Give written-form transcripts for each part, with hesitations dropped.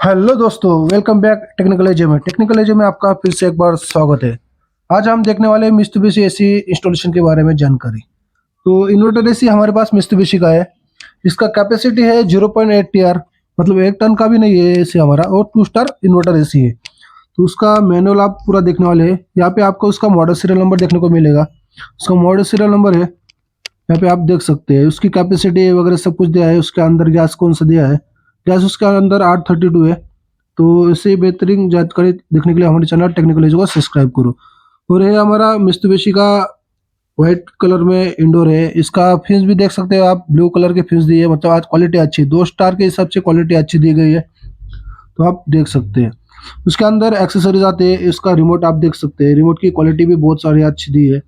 Hello दोस्तों, welcome back technical एजे में। Technical एजे में आपका फिर से एक बार स्वागत है। आज हम देखने वाले हैं मित्सुबिशी एसी इंस्टॉलेशन के बारे में जानकारी। तो इन्वर्टर एसी हमारे पास मित्सुबिशी का है। इसका कैपेसिटी है 0.8 टीआर, मतलब 1 टन का भी नहीं है एसी हमारा, और 2 स्टार इन्वर्टर एसी है। तो उसका मैनुअल आप पूरा देखने वाले हैं। यहाँ पे आपको उसका मॉडल सीरियल नंबर देखने को मिलेगा। उसका मॉडल सीरियल नंबर है, यहाँ पे आप देख सकते हैं। उसकी कैपेसिटी वगैरह सब कुछ दिया है। उसके अंदर गैस कौन सा दिया है, गैस उसके अंदर 832 है। तो इससे बेहतरीन जानकारी देखने के लिए हमारे चैनल टेक्निकल एज को सब्सक्राइब करो। और ये हमारा मित्सुबिशी का व्हाइट कलर में इंडोर है। इसका फिंस भी देख सकते हो आप, ब्लू कलर के फिंस दिए, मतलब आज क्वालिटी अच्छी, 2 स्टार के हिसाब से क्वालिटी अच्छी दी गई है। तो आप देख सकते हैं। उसके अंदर एक्सेसरीज आते हैं। इसका रिमोट आप देख सकते हैं, रिमोट की क्वालिटी भी बहुत सारी अच्छी दी है।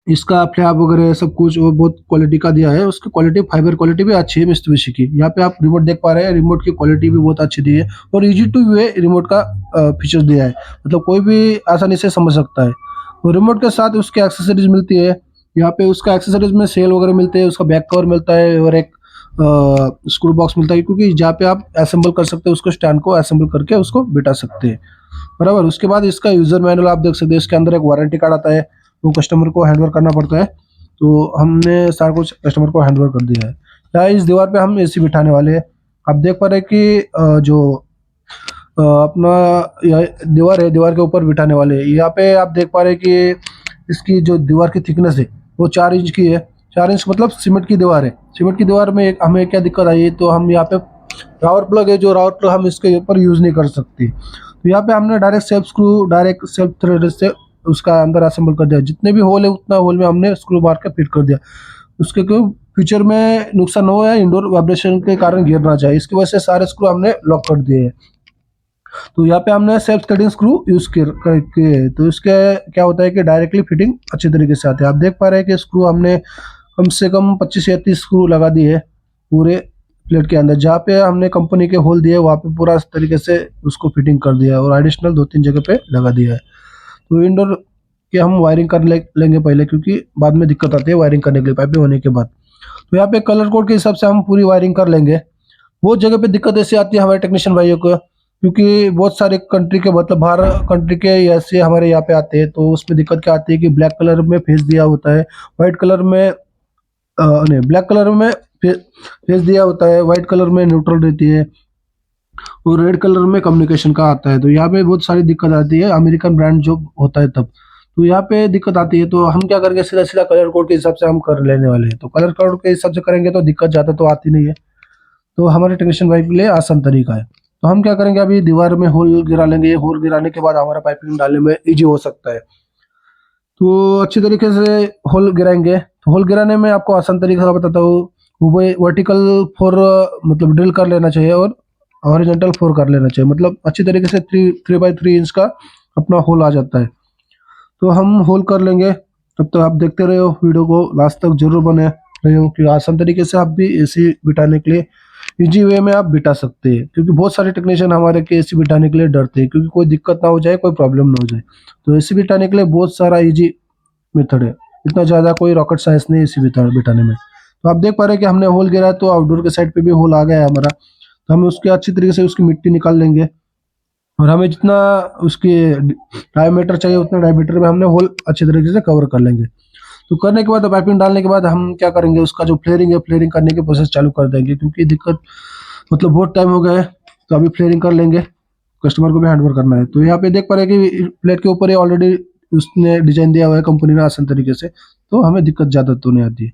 इसका फ्लैप वगैरह सब कुछ वो बहुत क्वालिटी का दिया है। उसकी क्वालिटी, फाइबर क्वालिटी भी अच्छी है मित्सुबिशी की। यहाँ पे आप रिमोट देख पा रहे हैं, रिमोट की क्वालिटी भी बहुत अच्छी दी है। और इजी टू वे रिमोट का फीचर दिया है, मतलब कोई भी आसानी से समझ सकता है। और रिमोट के साथ उसके एक्सेसरीज मिलती है। यहाँ पे उसका एक्सेसरीज में सेल वगैरह मिलते हैं, उसका बैक कवर मिलता है और एक स्क्रू बॉक्स मिलता है, क्योंकि जहाँ पे आप असेंबल कर सकते हैं, उसको स्टैंड को असेंबल करके उसको बिठा सकते हैं। बराबर। उसके बाद इसका यूजर मैनुअल आप देख सकते हैं। इसके अंदर एक वारंटी कार्ड आता है, वो कस्टमर को हैंडओवर करना पड़ता है। तो हमने सारा कुछ कस्टमर को हैंडओवर कर दिया है। यहाँ इस दीवार पे हम एसी बिठाने वाले हैं। आप देख पा रहे हैं कि जो अपना दीवार है, दीवार के ऊपर बिठाने वाले हैं। यहाँ पे आप देख पा रहे हैं कि इसकी जो दीवार की थिकनेस है वो 4 इंच की है। 4 इंच मतलब सीमेंट की दीवार है। सीमेंट की दीवार में हमें क्या दिक्कत आई है, तो हम यहाँ पे राउटर प्लग है, जो राउटर प्लग हम इसके ऊपर यूज नहीं कर सकते। तो यहाँ पे हमने direct self screw, direct self thread से उसका अंदर असेंबल कर दिया। जितने भी होल है उतना होल में हमने स्क्रू मार के फिट कर दिया। उसके क्यों फ्यूचर में नुकसान हो या इंडोर वाइब्रेशन के कारण गिर ना जाए, इसकी वजह से सारे स्क्रू हमने लॉक कर दिए हैं। तो यहाँ पे हमने सेल्फ थ्रेडिंग स्क्रू यूज किए। तो इसके क्या होता है कि डायरेक्टली फिटिंग अच्छी तरीके से आती है। आप देख पा रहे हैं कि स्क्रू हमने कम से कम 25 या 30 स्क्रू लगा दिए पूरे प्लेट के अंदर। जहाँ पे हमने कंपनी के होल दिए वहाँ पे पूरा इस तरीके से उसको फिटिंग कर दिया है, और एडिशनल 2-3 जगह पे लगा दिया है। तो इंडोर के हम वायरिंग कर लेंगे पहले, क्योंकि बाद में दिक्कत आती है वायरिंग करने के लिए पाइपें होने के बाद। तो यहाँ पे कलर कोड के हिसाब से हम पूरी वायरिंग कर लेंगे। बहुत जगह पे दिक्कत ऐसी आती है हमारे टेक्नीशियन भाइयों को, क्योंकि बहुत सारे कंट्री के, मतलब बाहर कंट्री के ऐसे हमारे यहाँ पे आते हैं। तो उसमें दिक्कत क्या आती है कि ब्लैक कलर में फेस दिया होता है, व्हाइट कलर में नहीं, ब्लैक कलर में फेस दिया होता है, व्हाइट कलर में न्यूट्रल रहती है, और रेड कलर में कम्युनिकेशन का आता है। तो यहाँ पे बहुत सारी दिक्कत आती है, अमेरिकन ब्रांड जो होता है तब। तो यहाँ पे दिक्कत आती है। तो हम क्या करेंगे, सीधा सीधा कलर कोड के हिसाब से हम कर लेने वाले हैं। तो कलर कोड के हिसाब से करेंगे तो दिक्कत ज़्यादा तो आती नहीं है। तो हमारे टेक्नीशियन भाई के लिए आसान तरीका है। तो हम क्या करेंगे, अभी दीवार में होल गिरा लेंगे। होल गिराने के बाद हमारा पाइपिंग डालने में ईजी हो सकता है। तो अच्छी तरीके से होल गिराएंगे। तो होल गिराने में आपको आसान तरीका का बताता हूँ। वो वर्टिकल फोर मतलब ड्रिल कर लेना चाहिए, और हॉरिजॉन्टल फोर कर लेना चाहिए। मतलब अच्छी तरीके से 3x3 इंच का अपना होल आ जाता है। तो हम होल कर लेंगे। तब तक आप देखते रहो वीडियो को, लास्ट तक जरूर बने रहे हो, कि आसान तरीके से आप भी एसी बिठाने के लिए इजी वे में आप बिठा सकते हैं। क्योंकि बहुत सारे टेक्नीशियन हमारे के एसी बिठाने के लिए डरते हैं, क्योंकि कोई दिक्कत ना हो जाए, कोई प्रॉब्लम ना हो जाए। तो एसी बिठाने के लिए बहुत सारा इजी मेथड है। इतना ज़्यादा कोई रॉकेट साइंस नहीं एसी बिठाने में। तो आप देख पा रहे हैं कि हमने होल गिरा है, तो आउटडोर के साइड पे भी होल आ गया है हमारा। तो हम उसके अच्छी तरीके से उसकी मिट्टी निकाल लेंगे, और हमें जितना उसके डायमीटर चाहिए उतना डायमीटर में हमने होल अच्छी तरीके से कवर कर लेंगे। तो करने के बाद, पाइपिंग डालने के बाद हम क्या करेंगे, उसका जो फ्लेयरिंग है, फ्लेयरिंग करने की प्रोसेस चालू कर देंगे। क्योंकि दिक्कत, मतलब बहुत टाइम हो गया है, तो अभी फ्लेयरिंग कर लेंगे। कस्टमर को भी हैंडओवर करना है। तो यहाँ पे देख पा रहे हैं कि प्लेट के ऊपर ये ऑलरेडी उसने डिजाइन दिया हुआ है कंपनी ने आसान तरीके से, तो हमें दिक्कत ज़्यादा तो नहीं आती है।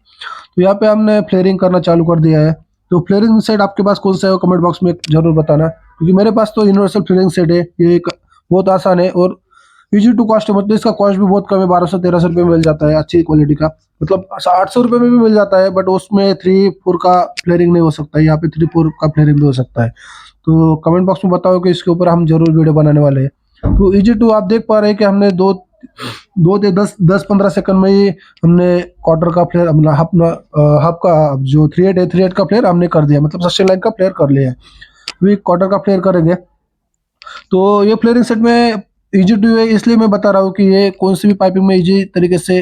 तो यहाँ पे हमने फ्लेयरिंग करना चालू कर दिया है। तो फ्लेयरिंग सेट आपके पास कौन सा है वो कमेंट बॉक्स में जरूर बताना, क्योंकि मेरे पास तो यूनिवर्सल फ्लेयरिंग सेट है। ये एक बहुत आसान है और इजी टू कॉस्ट है। मतलब इसका कॉस्ट भी बहुत कम है, 1200-1300 रुपये में मिल जाता है अच्छी क्वालिटी का। मतलब 800 रुपये में भी मिल जाता है, बट उसमें 3-4 का फ्लेयरिंग नहीं हो सकता है। यहाँ पे 3-4 का फ्लेयरिंग भी हो सकता है। तो कमेंट बॉक्स में बताओ कि इसके ऊपर हम जरूर वीडियो बनाने वाले हैं। तो इजी टू आप देख पा रहे हैं कि हमने दो दो से 10-15 सेकंड में ही हमने क्वार्टर का फ्लेयर, मतलब हाफ का जो 3/8 है, 3/8 का फ्लेयर हमने कर दिया, मतलब सस्टेन लाइन का फ्लेयर कर लिया है। अभी क्वार्टर का फ्लेयर करेंगे। तो ये फ्लेयरिंग सेट में इजी टू है, इसलिए मैं बता रहा हूँ कि ये कौन सी भी पाइपिंग में इजी तरीके से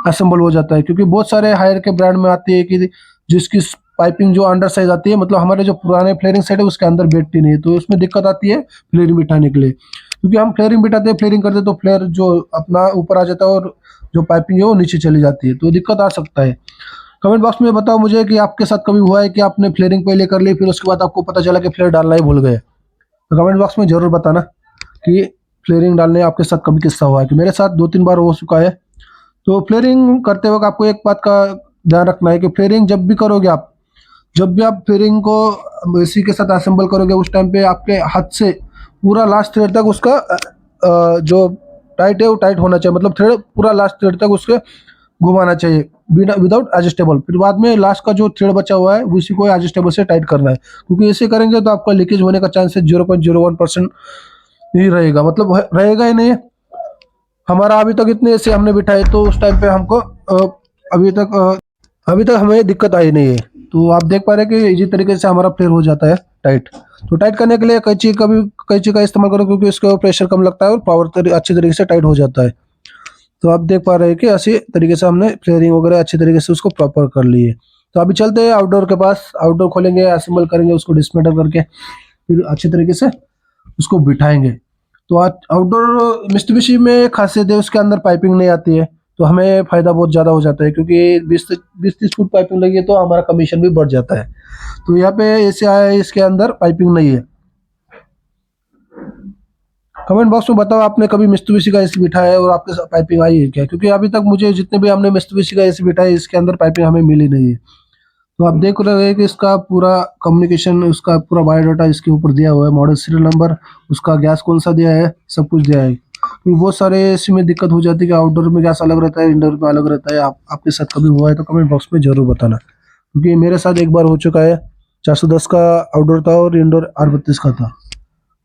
असेंबल हो जाता है। क्योंकि बहुत सारे हायर के ब्रांड में आती है कि जिसकी पाइपिंग जो अंडर साइज आती है, मतलब हमारे जो पुराने फ्लेयरिंग सेट है उसके अंदर बैठती नहीं है, तो उसमें दिक्कत आती है फ्लेयरिंग बिठाने के लिए। क्योंकि हम फ्लेयरिंग बिठाते हैं, फ्लेयरिंग करते हैं तो फ्लेयर जो अपना ऊपर आ जाता है और जो पाइपिंग है वो नीचे चली जाती है, तो दिक्कत आ सकता है। कमेंट बॉक्स में बताओ मुझे कि आपके साथ कभी हुआ है कि आपने फ्लेयरिंग पहले कर ली, फिर उसके बाद आपको पता चला कि फ्लेयर डालना ही भूल गए। तो कमेंट बॉक्स में जरूर बताना कि फ्लेयरिंग डालने आपके साथ कभी किस्सा हुआ है, कि मेरे साथ 2-3 बार हो चुका है। तो फ्लेयरिंग करते वक्त आपको एक बात का ध्यान रखना है कि फ्लेयरिंग जब भी करोगे आप, जब भी आप फ्लेयरिंग को इसी के साथ असेंबल करोगे, उस टाइम पे आपके हाथ से पूरा लास्ट थ्रेड तक उसका जो टाइट है वो टाइट होना चाहिए, मतलब थ्रेड पूरा लास्ट थ्रेड तक उसके घुमाना चाहिए विदाउट एडजस्टेबल। फिर बाद में लास्ट का जो थ्रेड बचा हुआ है उसी को एडजस्टेबल से टाइट करना है, क्योंकि ऐसे करेंगे तो आपका लीकेज होने का चांसेस 0.01% ही रहेगा, मतलब रहेगा ही नहीं। हमारा अभी तक इतने ऐसे हमने बिठाए तो उस टाइम पे हमको अभी तक हमें दिक्कत आई नहीं है। तो आप देख पा रहे हैं कि इजी तरीके से हमारा फ्लेयर हो जाता है टाइट। तो टाइट करने के लिए कैंची का इस्तेमाल करो, क्योंकि इसका प्रेशर कम लगता है और पावर अच्छी तरीके से टाइट हो जाता है। तो आप देख पा रहे हैं कि अच्छी तरीके से हमने फ्लेयरिंग वगैरह अच्छी तरीके से उसको प्रॉपर कर ली है। तो अभी चलते हैं आउटडोर के पास, आउटडोर खोलेंगे, असेंबल करेंगे, उसको डिसमेंटल करके फिर अच्छी तरीके से उसको बिठाएंगे। तो आज आउटडोर मित्सुबिशी में एक खासियत है, उसके अंदर पाइपिंग नहीं आती है, तो हमें फायदा बहुत ज़्यादा हो जाता है, क्योंकि 20-30 फुट पाइपिंग लगी है तो हमारा कमीशन भी बढ़ जाता है। तो यहाँ पे ऐसे आया है, इसके अंदर पाइपिंग नहीं है। कमेंट बॉक्स में बताओ आपने कभी मित्सुबिशी का एसी बिठाया है और आपके साथ पाइपिंग आई है क्या, क्योंकि अभी तक मुझे जितने भी हमने मित्सुबिशी का एसी बिठाया है इसके अंदर पाइपिंग हमें मिली नहीं है। तो आप देख रहे हैं कि इसका पूरा कम्युनिकेशन, उसका पूरा बायोडाटा इसके ऊपर दिया हुआ है, मॉडल सीरियल नंबर, उसका गैस कौन सा दिया है, सब कुछ दिया है। तो बहुत सारे ऐसे में दिक्कत हो जाती है कि आउटडोर में गैस अलग रहता है, इंडोर में अलग रहता है। आपके साथ कभी हुआ है तो कमेंट बॉक्स में जरूर बताना, क्योंकि मेरे साथ एक बार हो चुका है। 410 का आउटडोर था और इंडोर R32 का था।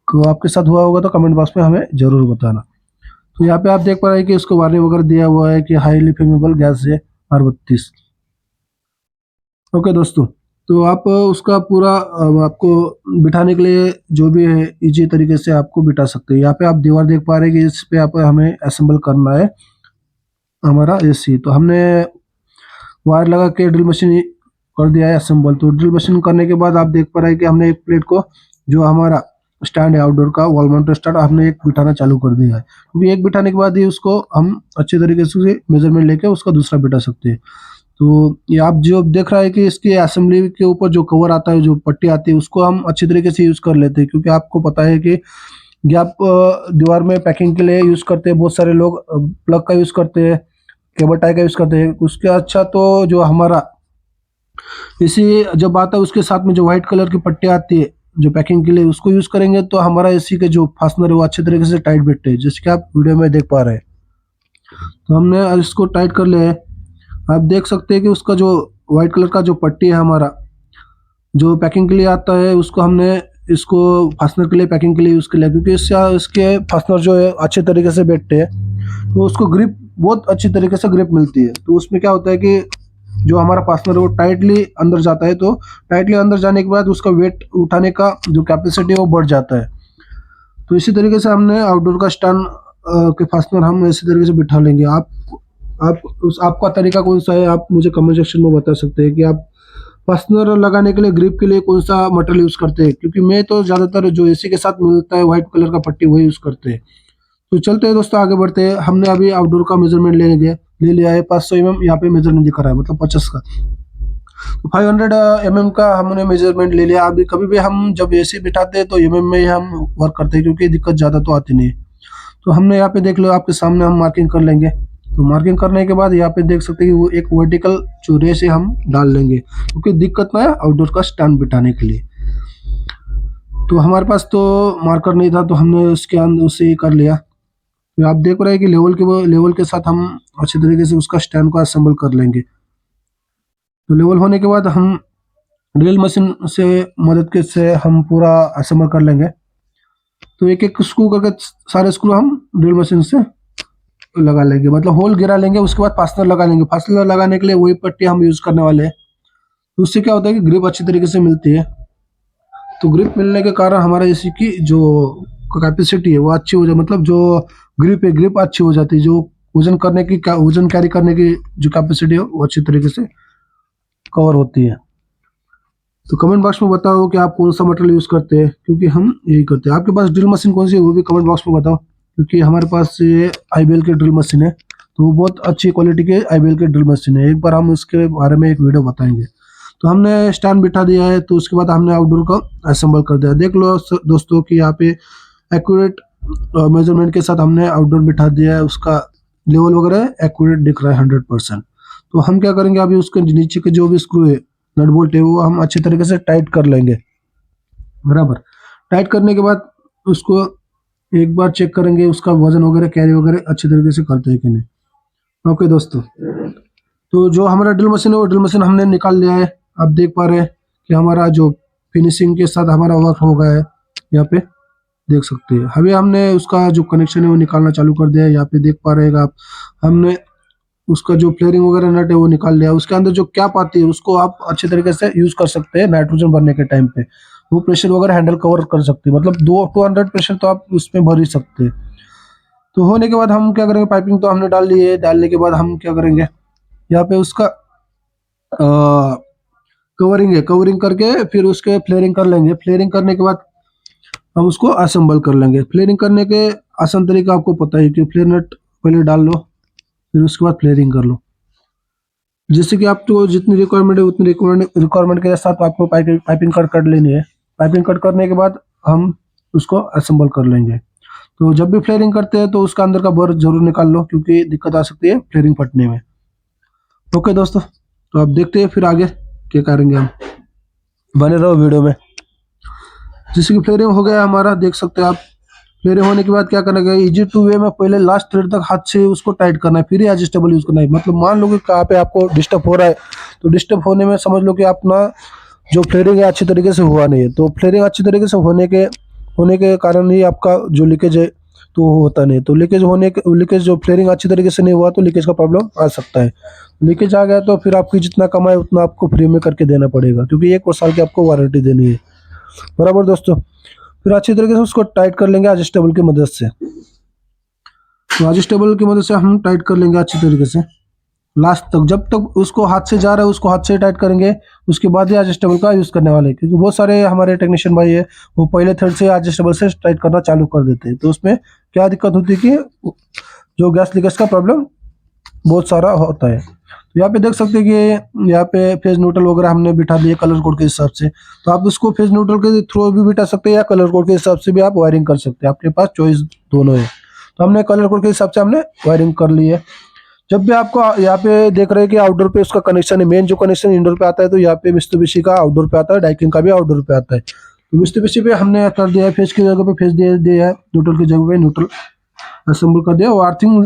तो आपके साथ हुआ होगा तो कमेंट बॉक्स में हमें जरूर बताना। तो यहाँ पे आप देख पा रहे हैं कि उसको वार्निंग वगैरह दिया हुआ है कि हाईली फ्लेमेबल गैस है R32। ओके दोस्तों, तो आप उसका पूरा आपको बिठाने के लिए जो भी है इजी तरीके से आपको बिठा सकते हैं। यहाँ पे आप दीवार देख पा रहे हैं कि इस पे आप हमें असेंबल करना है हमारा एसी। तो हमने वायर लगा के ड्रिल मशीन कर दिया है असेंबल। तो ड्रिल मशीन करने के बाद आप देख पा रहे हैं कि हमने एक प्लेट को, जो हमारा स्टैंड है आउटडोर का वॉल माउंटेड स्टैंड, हमने एक बिठाना चालू कर दिया है, क्योंकि एक बिठाने के बाद ही उसको हम अच्छे तरीके से मेजरमेंट लेके उसका दूसरा बिठा सकते हैं। तो ये आप जो देख रहा है कि इसकी असेंबली के ऊपर जो कवर आता है, जो पट्टी आती है, उसको हम अच्छी तरीके से यूज़ कर लेते हैं, क्योंकि आपको पता है कि गैप दीवार में पैकिंग के लिए यूज़ करते हैं बहुत सारे लोग, प्लग का यूज़ करते हैं, केबल टाई का यूज़ करते हैं। उसके अच्छा तो जो हमारा इसी जब आता है उसके साथ में जो व्हाइट कलर की पट्टी आती है जो पैकिंग के लिए, उसको यूज़ करेंगे तो हमारा एसी के जो फास्टनर है वो अच्छे तरीके से टाइट बैठते हैं, जैसे कि आप वीडियो में देख पा रहे हैं। तो हमने इसको टाइट कर लिया है। आप देख सकते हैं कि उसका जो व्हाइट कलर का जो पट्टी है हमारा, जो पैकिंग के लिए आता है, उसको हमने इसको फास्टनर के लिए, पैकिंग के लिए यूज़ कर लिया, क्योंकि इससे इसके फास्टनर जो है अच्छे तरीके से बैठते हैं, तो उसको ग्रिप बहुत अच्छी तरीके से ग्रिप मिलती है। तो उसमें क्या होता है कि जो हमारा फास्टनर है वो टाइटली अंदर जाता है, तो टाइटली अंदर जाने के बाद उसका वेट उठाने का जो कैपेसिटी है वो बढ़ जाता है। तो इसी तरीके से हमने आउटडोर का स्टैंड के फास्टनर हम इसी तरीके से बिठा लेंगे। आपका तरीका कौन सा है, आप मुझे कमेंट सेक्शन में बता सकते हैं कि आप फास्टनर लगाने के लिए, ग्रिप के लिए कौन सा मटेरियल यूज़ करते हैं, क्योंकि मैं तो ज़्यादातर जो एसी के साथ मिलता है व्हाइट कलर का पट्टी वही यूज़ करते हैं। तो चलते हैं दोस्तों, आगे बढ़ते हैं। हमने अभी आउटडोर का मेजरमेंट ले लिया है। 500 mm यहाँ पे मेजरमेंट दिखा रहा है, मतलब 50 का। तो 500 mm का हमने मेजरमेंट ले लिया। अभी कभी भी हम जब एसी बिठाते हैं तो mm में ही हम वर्क करते हैं, क्योंकि दिक्कत ज़्यादा तो आती नहीं है। तो हमने यहाँ पे देख लो, आपके सामने हम मार्किंग कर लेंगे। तो मार्किंग करने के बाद यहाँ पे देख सकते हैं कि वो एक वर्टिकल जो रेस है हम डाल लेंगे, क्योंकि दिक्कत ना है आउटडोर का स्टैंड बिठाने के लिए। तो हमारे पास तो मार्कर नहीं था, तो हमने उसके अंदर उससे ही कर लिया। तो आप देख रहे हैं कि लेवल के साथ हम अच्छे तरीके से उसका स्टैंड को असेंबल कर लेंगे। तो लेवल होने के बाद हम ड्रिल मशीन से मदद के से हम पूरा असेंबल कर लेंगे। तो एक एक स्क्रू करके सारे स्क्रू हम ड्रिल मशीन से लगा लेंगे, मतलब होल गिरा लेंगे। उसके बाद फास्टनर लगा लेंगे। फास्टनर लगाने के लिए वही पट्टी हम यूज़ करने वाले हैं। तो उससे क्या होता है कि ग्रिप अच्छी तरीके से मिलती है। तो ग्रिप मिलने के कारण हमारा एसी की जो कैपेसिटी है वो अच्छी हो जाए, मतलब जो ग्रिप अच्छी हो जाती है। जो वजन कैरी करने की जो कैपेसिटी है वो अच्छी तरीके से कवर होती है। तो कमेंट बॉक्स में बताओ कि आप कौन सा मटेरियल यूज़ करते हैं, क्योंकि हम यही करते हैं। आपके पास ड्रिल मशीन कौन सी है वो भी कमेंट बॉक्स में बताओ, क्योंकि हमारे पास ये IBL की ड्रिल मशीन है, तो वो बहुत अच्छी क्वालिटी के IBL की ड्रिल मशीन है। एक बार हम उसके बारे में एक वीडियो बताएंगे। तो हमने स्टैंड बिठा दिया है, तो उसके बाद हमने आउटडोर का असेंबल कर दिया। देख लो दोस्तों कि यहाँ पे एक्यूरेट मेजरमेंट के साथ हमने आउटडोर बिठा दिया है, उसका लेवल वगैरह एक्यूरेट दिख रहा है 100%। तो हम क्या करेंगे, अभी उसके नीचे के जो भी स्क्रू है, नट बोल्ट है, वो हम अच्छे तरीके से टाइट कर लेंगे। बराबर टाइट करने के बाद उसको एक बार चेक करेंगे, उसका वजन वगैरह कैरी वगैरह अच्छे तरीके से करते हैं कि नहीं। ओके दोस्तों, तो जो हमारा ड्रिल मशीन है वो ड्रिल मशीन हमने निकाल लिया है। आप देख पा रहे हैं कि हमारा जो फिनिशिंग के साथ हमारा वर्क हो गया है, यहाँ पे देख सकते हैं। अभी हमने उसका जो कनेक्शन है वो निकालना चालू कर दिया है। यहाँ पे देख पा रहे हैं आप, हमने उसका जो फ्लेयरिंग वगैरह नट है वो निकाल लिया। उसके अंदर जो कैप आती है उसको आप अच्छे तरीके से यूज कर सकते हैं नाइट्रोजन भरने के टाइम पे, वो प्रेशर वगैरह हैंडल कवर कर सकती है। मतलब 200 प्रेशर तो आप उसमें भर ही सकते हैं। तो होने के बाद हम क्या करेंगे, पाइपिंग तो हमने डाल ली है। डालने के बाद हम क्या करेंगे, यहाँ पे उसका कवरिंग है, कवरिंग करके फिर उसके फ्लेयरिंग कर लेंगे। फ्लेयरिंग करने के बाद हम उसको असेंबल कर लेंगे। फ्लेयरिंग करने के आसान तरीका आपको पता है कि फ्लेयर नट पहले डाल लो, फिर उसके बाद फ्लेयरिंग कर लो। जैसे कि आपको जितनी रिक्वायरमेंट है उतनी रिक्वायरमेंट के साथ आपको पाइपिंग कट कर लेनी है। पाइपिंग कट करने के बाद हम उसको असेंबल कर लेंगे। तो जब भी फ्लेयरिंग करते हैं तो उसका अंदर का बर जरूर निकाल लो, क्योंकि दिक्कत आ सकती है फ्लेयरिंग फटने में। ओके दोस्तों, तो आप देखते हैं फिर आगे क्या करेंगे हम, बने रहो वीडियो में। जैसे कि फ्लेयरिंग हो गया हमारा, देख सकते हैं आप। फ्लेयरिंग होने के बाद क्या करना है, इजी टू वे में पहले लास्ट थ्रेड तक हाथ से उसको टाइट करना है, फिर ही एडजस्टेबल यूज करना है। मतलब मान लो कि कहाँ पे आपको डिस्टर्ब हो रहा है, तो डिस्टर्ब होने में समझ लो कि अपना जो फ्लेयरिंग है अच्छी तरीके से हुआ नहीं है। तो फ्लेयरिंग अच्छी तरीके से होने के कारण ही आपका जो लीकेज है तो होता नहीं। तो लीकेज जो फ्लेयरिंग अच्छी तरीके से नहीं हुआ तो लीकेज का प्रॉब्लम आ सकता है। लीकेज आ गया तो फिर आपकी जितना कमाए उतना आपको फ्री में करके देना पड़ेगा, क्योंकि 1 साल की आपको वारंटी देनी है। बराबर दोस्तों, फिर अच्छी तरीके से उसको टाइट कर लेंगे एडजस्टेबल की मदद से। तो एडजस्टेबल की मदद से हम टाइट कर लेंगे अच्छी तरीके से लास्ट तक। जब तक उसको हाथ से जा रहा है उसको हाथ से टाइट करेंगे, उसके बाद ही एडजस्टेबल का यूज़ करने वाले हैं। क्योंकि बहुत सारे हमारे टेक्नीशियन भाई है वो पहले थ्रेड से एडजस्टेबल से टाइट करना चालू कर देते हैं। तो उसमें क्या दिक्कत होती है कि जो गैस लीकेज का प्रॉब्लम बहुत सारा होता है। तो यहाँ पे देख सकते हैं कि यहाँ पे फेज न्यूट्रल वगैरह हमने बिठा दिए कलर कोड के हिसाब से। तो आप उसको फेज न्यूट्रल के थ्रू भी बिठा सकते हैं या कलर कोड के हिसाब से भी आप वायरिंग कर सकते हैं, आपके पास चॉइस दोनों है। तो हमने कलर कोड के हिसाब से हमने वायरिंग कर ली है। जब भी आपको यहाँ पे देख रहे हैं कि आउटडोर पे उसका कनेक्शन है, मेन जो कनेक्शन इंडोर पे आता है, तो यहाँ पे मित्सुबिशी का आउटडोर पे आता है, डाइकिन का भी आउटडोर पे आता है। तो मित्सुबिशी पे हमने कर दिया है, फेज की जगह पे फेज दे दिया है, न्यूट्रल की जगह पे न्यूट्रल असेंबल कर दिया। और अर्थिंग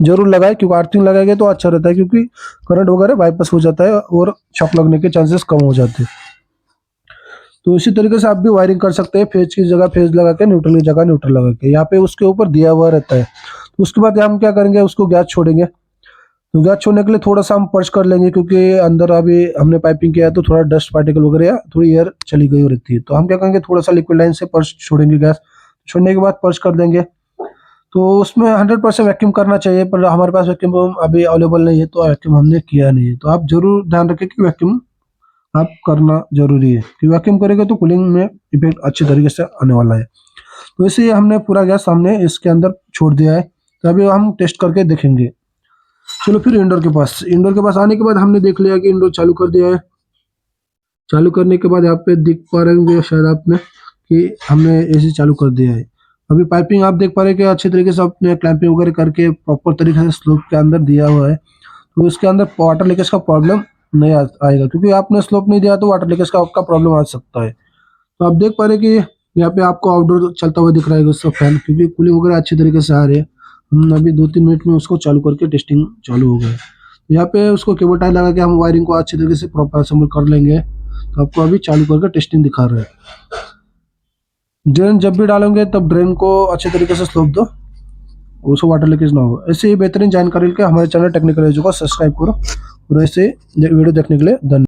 जरूर लगाए, क्योंकि अर्थिंग लगाएंगे तो अच्छा रहता है, क्योंकि करंट वगैरह बाईपास हो जाता है और शॉक लगने के चांसेस कम हो जाते हैं। तो इसी तरीके से आप भी वायरिंग कर सकते हैं, फेज की जगह फेज लगा के, न्यूट्रल की जगह न्यूट्रल लगा के। यहाँ पे उसके ऊपर दिया हुआ रहता है। तो उसके बाद हम क्या करेंगे, उसको गैस छोड़ेंगे। तो गैस छोड़ने के लिए थोड़ा सा हम पर्च कर लेंगे, क्योंकि अंदर अभी हमने पाइपिंग किया है तो थोड़ा डस्ट पार्टिकल वगैरह या थोड़ी एयर चली गई रहती है। तो हम क्या करेंगे, थोड़ा सा लिक्विड लाइन से पर्च छोड़ेंगे। गैस छोड़ने के बाद पर्च कर देंगे। तो उसमें 100% वैक्यूम करना चाहिए, पर हमारे पास वैक्यूम अभी अवेलेबल नहीं है, तो वैक्यूम हमने किया नहीं है। तो आप जरूर ध्यान रखें कि वैक्यूम आप करना जरूरी है, कि वैक्यूम करेंगे तो कूलिंग में इफेक्ट अच्छे तरीके से आने वाला है। तो इसलिए हमने पूरा गैस हमने इसके अंदर छोड़ दिया है। तो अभी हम टेस्ट करके देखेंगे। चलो फिर इंडोर के पास आने के बाद हमने देख लिया कि इंडोर चालू कर दिया है। चालू करने के बाद यहाँ पे दिख पा रहे होंगे शायद आपने कि हमने एसी चालू कर दिया है। अभी पाइपिंग आप देख पा रहे हैं कि अच्छे तरीके से अपने क्लैंपिंग वगैरह करके प्रॉपर तरीके से स्लोप के अंदर दिया हुआ है। तो इसके अंदर वाटर लीकेज का प्रॉब्लम नहीं आएगा, क्योंकि आपने स्लोप नहीं दिया तो वाटर लीकेज का आपका प्रॉब्लम आ सकता है। तो आप देख पा रहे हैं कि यहाँ पे आपको आउटडोर चलता हुआ दिख रहा है उसका फैन, क्योंकि कूलिंग वगैरह अच्छी तरीके से आ रही है। हम अभी 2-3 मिनट में उसको चालू करके टेस्टिंग चालू हो गया। यहाँ पे उसको केबल टाई लगा के हम वायरिंग को अच्छी तरीके से प्रॉपर असेंबल कर लेंगे। तो आपको अभी चालू करके टेस्टिंग दिखा रहे हैं। ड्रेन जब भी डालेंगे तब ड्रेन को अच्छे तरीके से स्लोप दो, उसको वाटर लीकेज ना हो। ऐसे ही बेहतरीन जानकारी के हमारे चैनल टेक्निकल एजू को सब्सक्राइब करो, और ऐसे वीडियो देखने के लिए धन्यवाद।